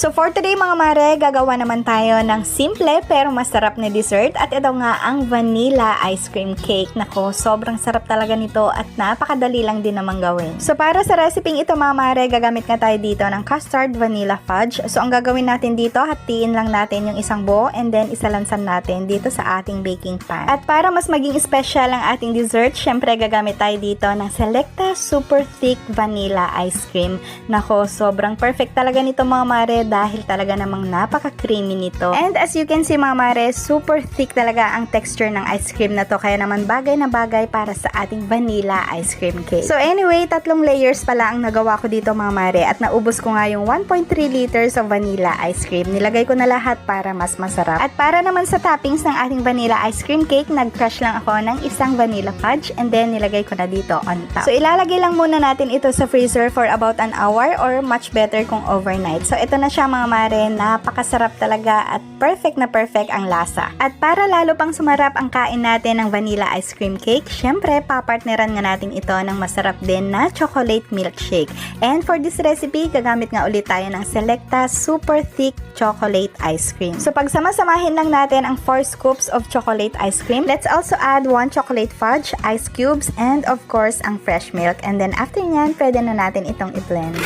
So for today mga mare, gagawa naman tayo ng simple pero masarap na dessert at ito nga ang vanilla ice cream cake. Nako, sobrang sarap talaga nito at napakadali lang din naman gawin. So para sa recipe ito mga mare, gagamit nga tayo dito ng custard vanilla fudge. So ang gagawin natin dito, hatiin lang natin yung isang buo and then isalansan natin dito sa ating baking pan. At para mas maging special ang ating dessert, syempre gagamit tayo dito ng Selecta Super Thick Vanilla Ice Cream. Nako, sobrang perfect talaga nito mga mare dahil talaga namang napaka-creamy nito. And as you can see mga mare, super thick talaga ang texture ng ice cream na to. Kaya naman bagay na bagay para sa ating vanilla ice cream cake. So anyway, 3 layers pala ang nagawa ko dito mga mare. At naubos ko nga yung 1.3 liters of vanilla ice cream. Nilagay ko na lahat para mas masarap. At para naman sa toppings ng ating vanilla ice cream cake, nag-crush lang ako ng isang vanilla fudge and then nilagay ko na dito on top. So ilalagay lang muna natin ito sa freezer for about an hour or much better kung overnight. So ito na siya mga mare, napakasarap talaga at perfect na perfect ang lasa. At para lalo pang sumarap ang kain natin ng vanilla ice cream cake, syempre papartneran nga natin ito ng masarap din na chocolate milkshake. And for this recipe, gagamit nga ulit tayo ng Selecta Super Thick Chocolate Ice Cream. So pagsama-samahin lang natin ang 4 scoops of chocolate ice cream. Let's also add 1 chocolate fudge, ice cubes, and of course ang fresh milk. And then after nyan, pwede na natin itong i-blend.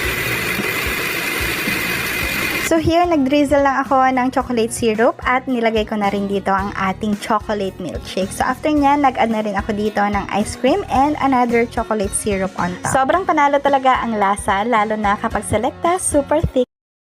So here, nag-drizzle lang ako ng chocolate syrup at nilagay ko na rin dito ang ating chocolate milkshake. So after nyan, nag-add na rin ako dito ng ice cream and another chocolate syrup on top. Sobrang panalo talaga ang lasa, lalo na kapag Selecta Super Thick